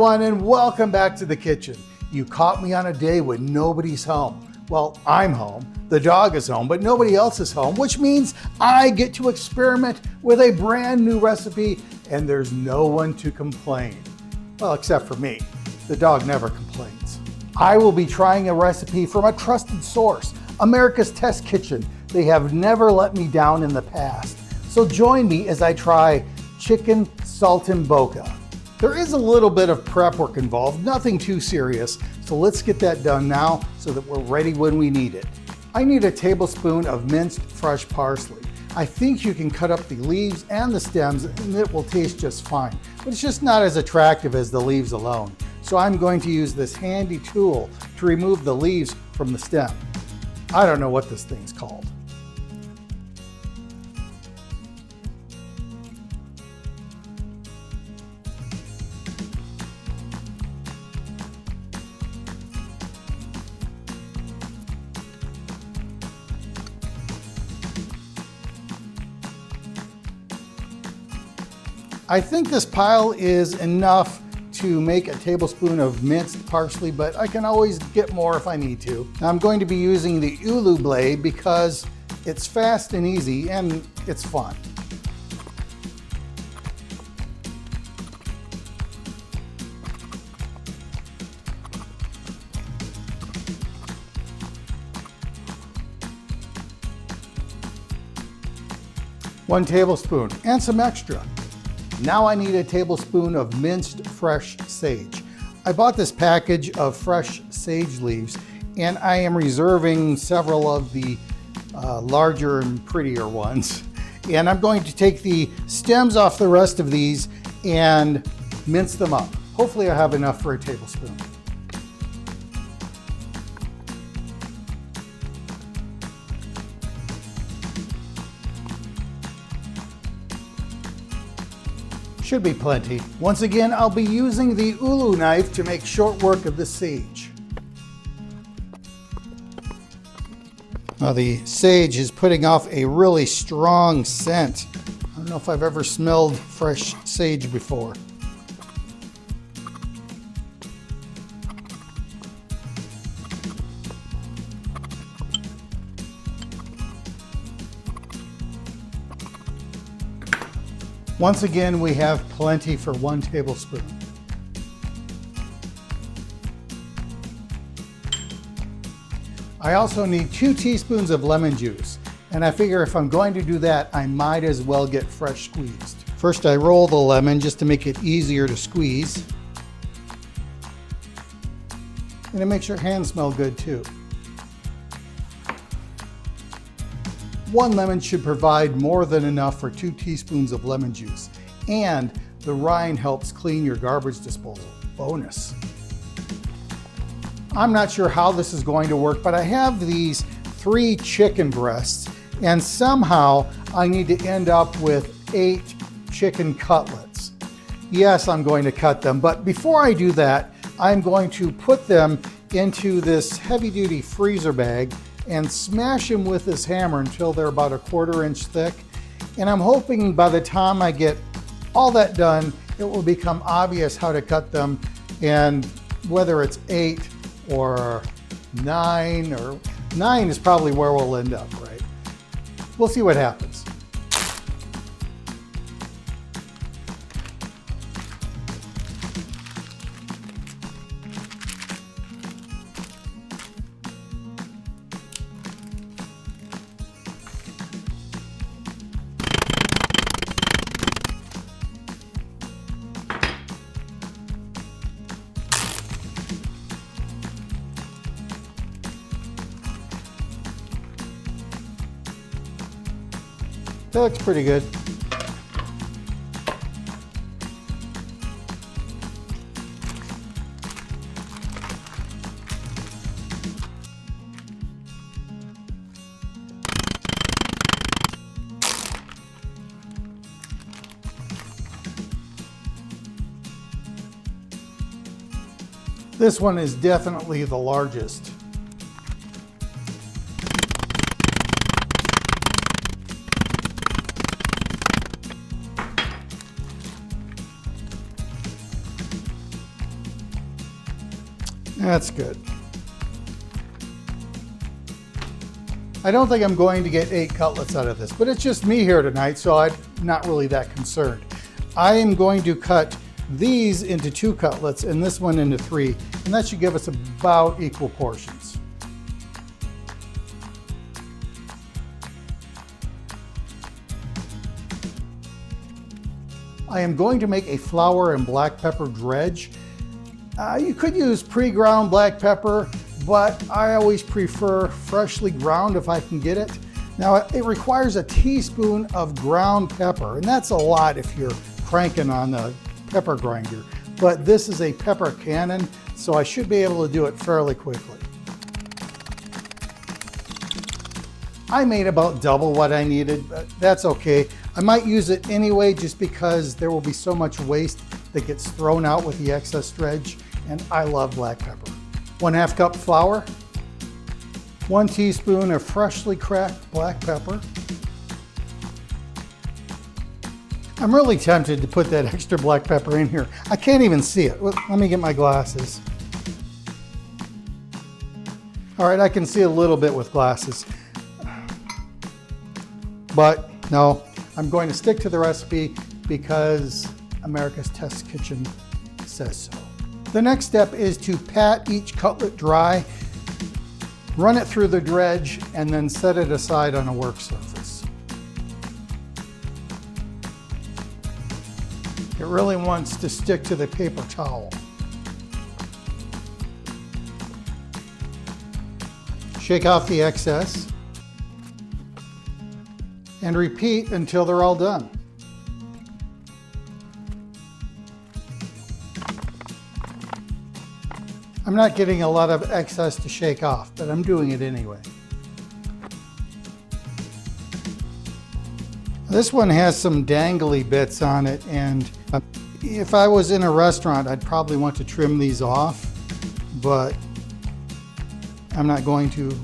everyone, and welcome back to the kitchen. You caught me on a day when nobody's home. Well, I'm home, the dog is home, but nobody else is home, which means I get to experiment with a brand new recipe, and there's no one to complain. Well, except for me. The dog never complains. I will be trying a recipe from a trusted source, America's Test Kitchen. They have never let me down in the past. So join me as I try Chicken Saltimbocca. There is a little bit of prep work involved, nothing too serious, so let's get that done now so that we're ready when we need it. I need a tablespoon of minced fresh parsley. I think you can cut up the leaves and the stems and it will taste just fine, but it's just not as attractive as the leaves alone. So I'm going to use this handy tool to remove the leaves from the stem. I don't know what this thing's called. I think this pile is enough to make a tablespoon of minced parsley, but I can always get more if I need to. Now I'm going to be using the ulu blade because it's fast and easy and it's fun. One tablespoon and some extra. Now I need a tablespoon of minced fresh sage. I bought this package of fresh sage leaves and I am reserving several of the larger and prettier ones. And I'm going to take the stems off the rest of these and mince them up. Hopefully I have enough for a tablespoon. Should be plenty. Once again, I'll be using the ulu knife to make short work of the sage. Now the sage is putting off a really strong scent. I don't know if I've ever smelled fresh sage before. Once again, we have plenty for 1 tablespoon. I also need 2 teaspoons of lemon juice, and I figure if I'm going to do that, I might as well get fresh squeezed. First, I roll the lemon just to make it easier to squeeze. And it makes your hands smell good too. 1 lemon should provide more than enough for 2 teaspoons of lemon juice. And the rind helps clean your garbage disposal. Bonus. I'm not sure how this is going to work, but I have these 3 chicken breasts, and somehow I need to end up with 8 chicken cutlets. Yes, I'm going to cut them, but before I do that, I'm going to put them into this heavy-duty freezer bag and smash them with this hammer until they're about 1/4 inch thick. And I'm hoping by the time I get all that done, it will become obvious how to cut them, and whether it's 8 or 9, or 9 is probably where we'll end up, right? We'll see what happens. That looks pretty good. This one is definitely the largest. That's good. I don't think I'm going to get 8 cutlets out of this, but it's just me here tonight, so I'm not really that concerned. I am going to cut these into 2 cutlets and this one into 3, and that should give us about equal portions. I am going to make a flour and black pepper dredge. You could use pre-ground black pepper, but I always prefer freshly ground if I can get it. Now, it requires a teaspoon of ground pepper, and that's a lot if you're cranking on the pepper grinder. But this is a pepper cannon, so I should be able to do it fairly quickly. I made about double what I needed, but that's okay. I might use it anyway just because there will be so much waste that gets thrown out with the excess dredge, and I love black pepper. 1/2 cup flour, 1 teaspoon of freshly cracked black pepper. I'm really tempted to put that extra black pepper in here. I can't even see it. Let me get my glasses. All right, I can see a little bit with glasses. But no, I'm going to stick to the recipe because America's Test Kitchen says so. The next step is to pat each cutlet dry, run it through the dredge, and then set it aside on a work surface. It really wants to stick to the paper towel. Shake off the excess and repeat until they're all done. I'm not getting a lot of excess to shake off, but I'm doing it anyway. This one has some dangly bits on it, and if I was in a restaurant, I'd probably want to trim these off, but I'm not going to.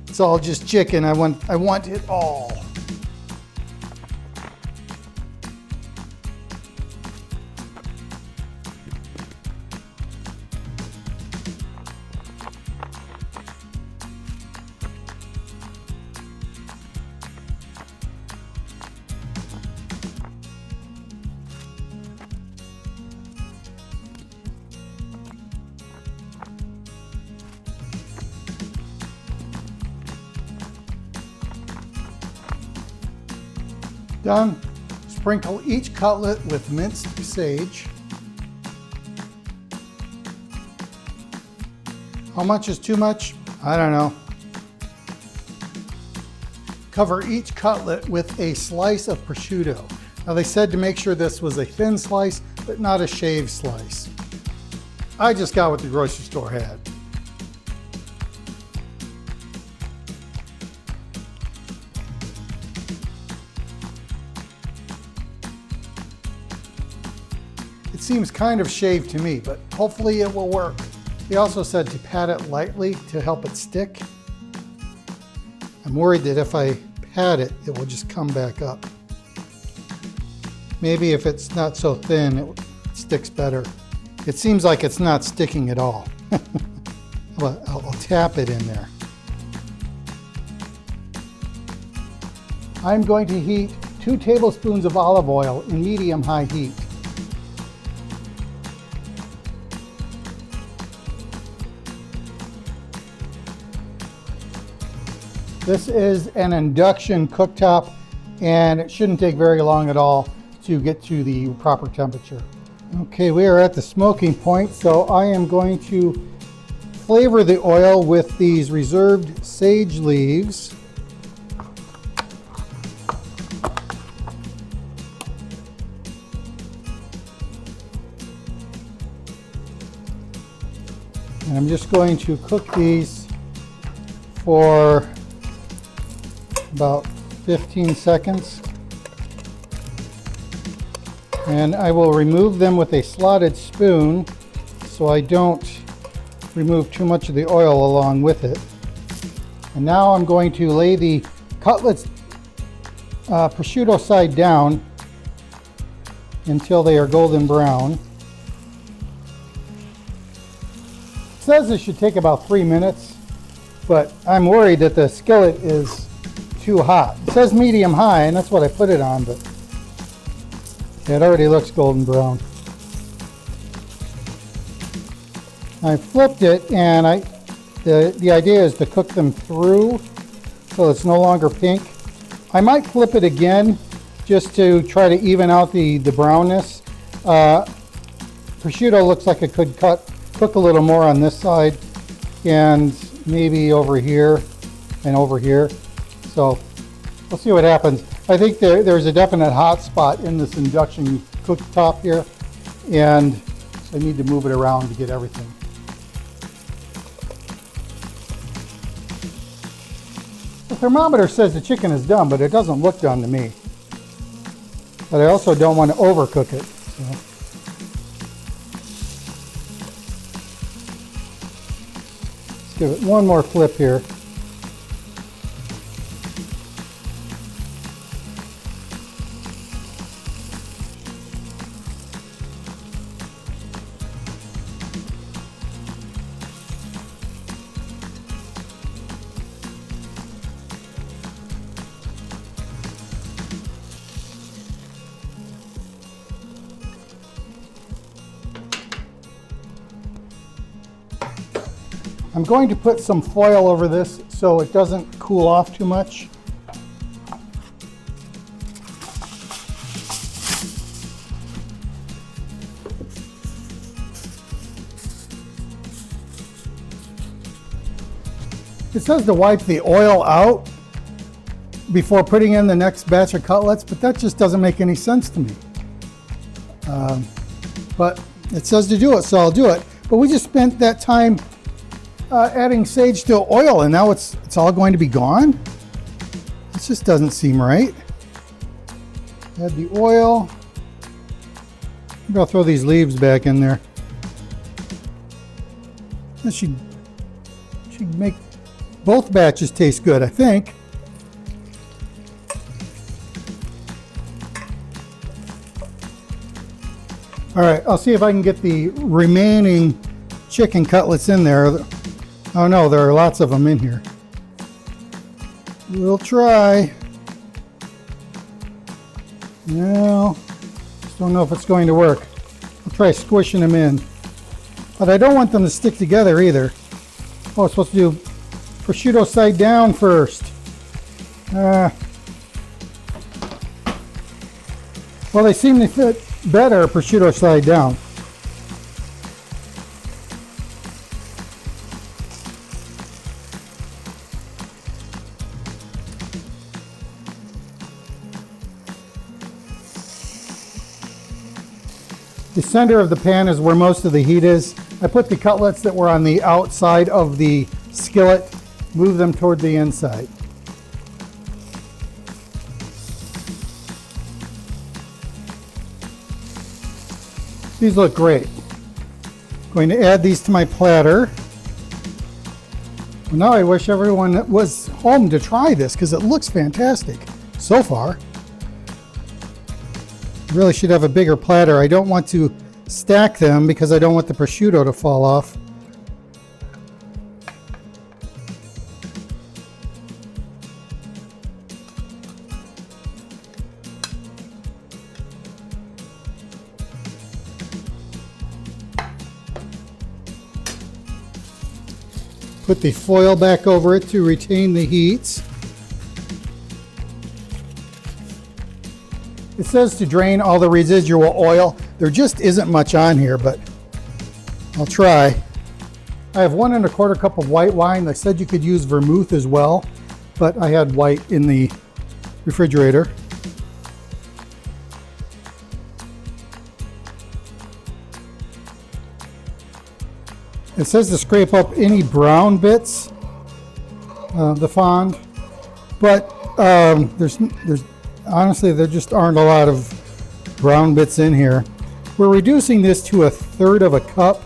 It's all just chicken. I want it all. Done. Sprinkle each cutlet with minced sage. How much is too much? I don't know. Cover each cutlet with a slice of prosciutto. Now they said to make sure this was a thin slice, but not a shaved slice. I just got what the grocery store had. It seems kind of shaved to me, but hopefully it will work. They also said to pat it lightly to help it stick. I'm worried that if I pat it, it will just come back up. Maybe if it's not so thin, it sticks better. It seems like it's not sticking at all. But I'll tap it in there. I'm going to heat 2 tablespoons of olive oil in medium-high heat. This is an induction cooktop, and it shouldn't take very long at all to get to the proper temperature. Okay, we are at the smoking point, so I am going to flavor the oil with these reserved sage leaves. And I'm just going to cook these for about 15 seconds. And I will remove them with a slotted spoon so I don't remove too much of the oil along with it. And now I'm going to lay the cutlets prosciutto side down until they are golden brown. says this should take about 3 minutes, but I'm worried that the skillet is too hot. It says medium high, and that's what I put it on, but it already looks golden brown. I flipped it, and the idea is to cook them through so it's no longer pink. I might flip it again just to try to even out the brownness. Prosciutto looks like it could cook a little more on this side and maybe over here and over here. So we'll see what happens. I think there's a definite hot spot in this induction cooktop here, and I need to move it around to get everything. The thermometer says the chicken is done, but it doesn't look done to me. But I also don't want to overcook it. So. Let's give it one more flip here. I'm going to put some foil over this so it doesn't cool off too much. It says to wipe the oil out before putting in the next batch of cutlets, but that just doesn't make any sense to me. But it says to do it, so I'll do it. But we just spent that time adding sage to oil, and now it's all going to be gone? This just doesn't seem right. Add the oil. Maybe I'll throw these leaves back in there. That should make both batches taste good, I think. All right, I'll see if I can get the remaining chicken cutlets in there. Oh no, there are lots of them in here. We'll try. No, just don't know if it's going to work. I'll try squishing them in. But I don't want them to stick together either. Oh, I'm supposed to do prosciutto side down first. Well, they seem to fit better prosciutto side down. The center of the pan is where most of the heat is. I put the cutlets that were on the outside of the skillet, move them toward the inside. These look great. Going to add these to my platter. Well, now I wish everyone was home to try this because it looks fantastic so far. Really should have a bigger platter. I don't want to stack them because I don't want the prosciutto to fall off. Put the foil back over it to retain the heat. It says to drain all the residual oil. There just isn't much on here, but I'll try. I have 1 1/4 cup of white wine. They said you could use vermouth as well, but I had white in the refrigerator. It says to scrape up any brown bits, the fond, but there's honestly, there just aren't a lot of brown bits in here. We're reducing this to 1/3 of a cup.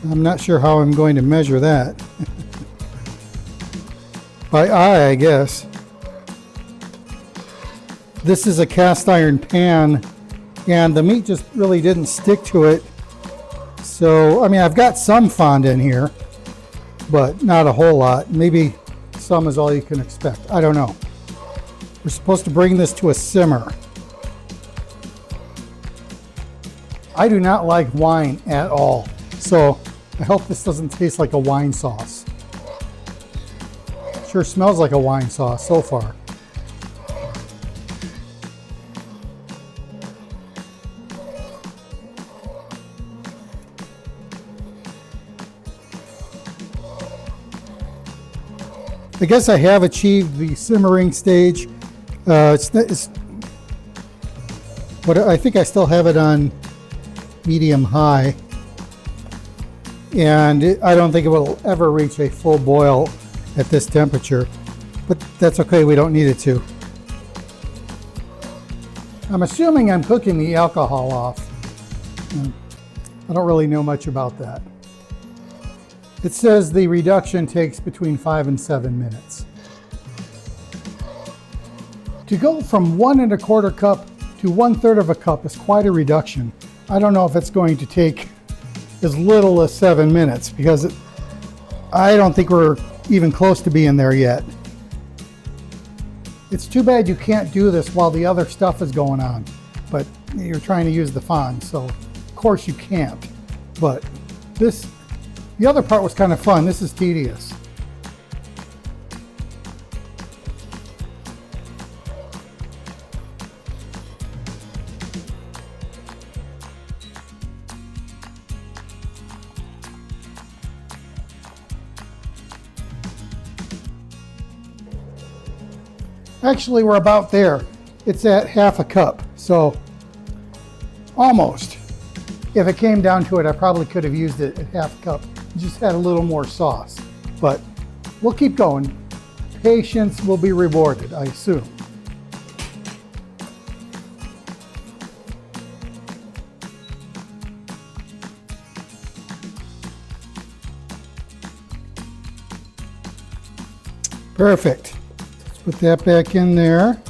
I'm not sure how I'm going to measure that. By eye, I guess. This is a cast iron pan, and the meat just really didn't stick to it. So, I mean, I've got some fond in here, but not a whole lot. Maybe some is all you can expect. I don't know. We're supposed to bring this to a simmer. I do not like wine at all, so I hope this doesn't taste like a wine sauce. Sure smells like a wine sauce so far. I guess I have achieved the simmering stage. I think I still have it on medium high, and I don't think it will ever reach a full boil at this temperature, but that's okay, we don't need it to. I'm assuming I'm cooking the alcohol off. I don't really know much about that. It says the reduction takes between 5 and 7 minutes. To go from 1 1/4 cup to 1/3 of a cup is quite a reduction. I don't know if it's going to take as little as 7 minutes, because I don't think we're even close to being there yet. It's too bad you can't do this while the other stuff is going on, but you're trying to use the fond, so of course you can't. But the other part was kind of fun. This is tedious. Actually, we're about there. It's at half a cup, so almost. If it came down to it, I probably could have used it at half a cup. Just had a little more sauce, but we'll keep going. Patience will be rewarded, I assume. Perfect. Let's put that back in there.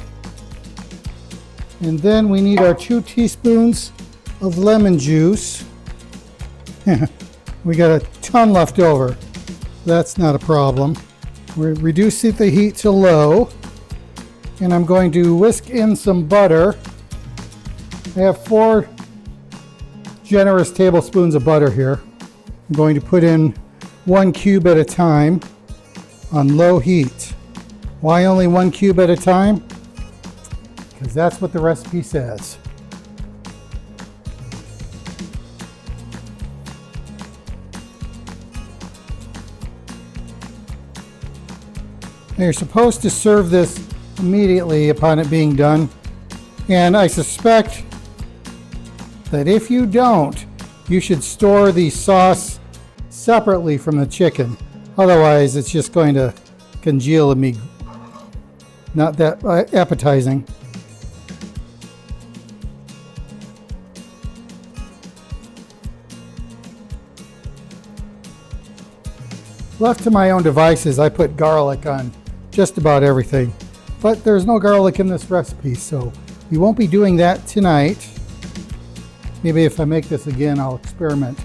And then we need our 2 teaspoons of lemon juice. We got a ton left over. That's not a problem. We're reducing the heat to low, and I'm going to whisk in some butter. I have 4 generous tablespoons of butter here. I'm going to put in 1 cube at a time on low heat. Why only 1 cube at a time? Because that's what the recipe says. Now you're supposed to serve this immediately upon it being done, and I suspect that if you don't, you should store the sauce separately from the chicken. Otherwise, it's just going to congeal and be not that appetizing. Left to my own devices, I put garlic on just about everything, but there's no garlic in this recipe, so we won't be doing that tonight. Maybe if I make this again, I'll experiment.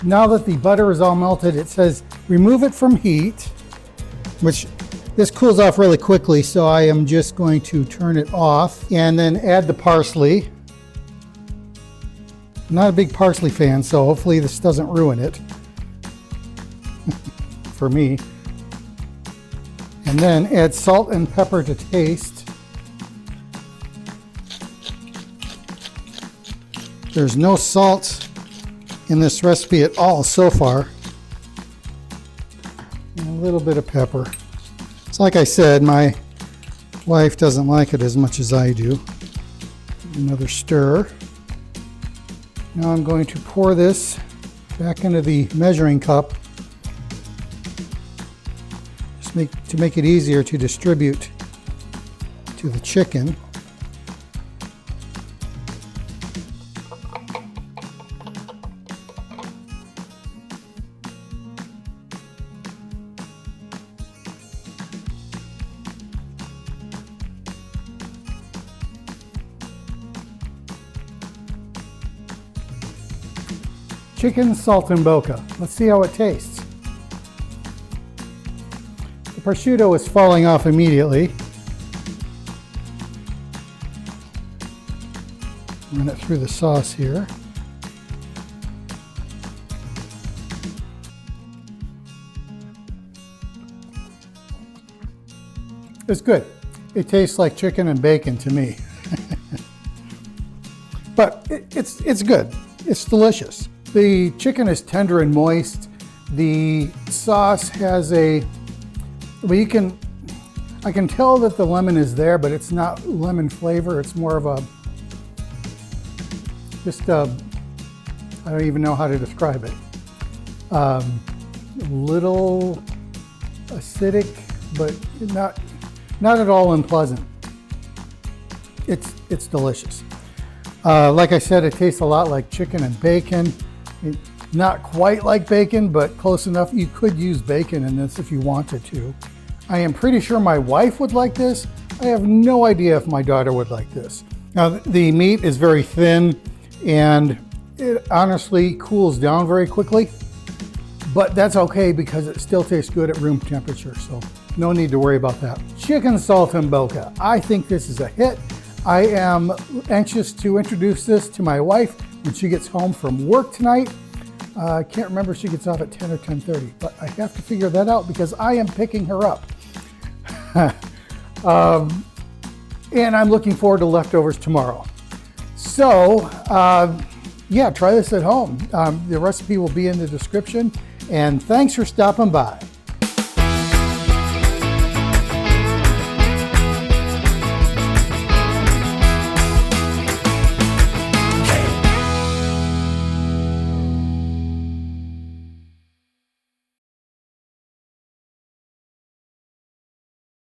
Now that the butter is all melted, it says remove it from heat, which this cools off really quickly, so I am just going to turn it off and then add the parsley. I'm not a big parsley fan, so hopefully this doesn't ruin it for me. And then add salt and pepper to taste. There's no salt in this recipe at all so far. And a little bit of pepper. It's like I said, my wife doesn't like it as much as I do. Another stir. Now I'm going to pour this back into the measuring cup just to make it easier to distribute to the chicken. Chicken Saltimbocca. Let's see how it tastes. The prosciutto is falling off immediately. Run it through the sauce here. It's good. It tastes like chicken and bacon to me. But it's good. It's delicious. The chicken is tender and moist. The sauce has a, well, I can tell that the lemon is there, but it's not lemon flavor. It's more of a, I don't even know how to describe it. Little acidic, but not at all unpleasant. It's delicious. Like I said, it tastes a lot like chicken and bacon. Not quite like bacon, but close enough. You could use bacon in this if you wanted to. I am pretty sure my wife would like this. I have no idea if my daughter would like this. Now, the meat is very thin and it honestly cools down very quickly, but that's okay because it still tastes good at room temperature, so no need to worry about that. Chicken Saltimbocca. I think this is a hit. I am anxious to introduce this to my wife when she gets home from work tonight. I can't remember if she gets off at 10 or 10:30, but I have to figure that out because I am picking her up. And I'm looking forward to leftovers tomorrow. So, yeah, try this at home. The recipe will be in the description. And thanks for stopping by.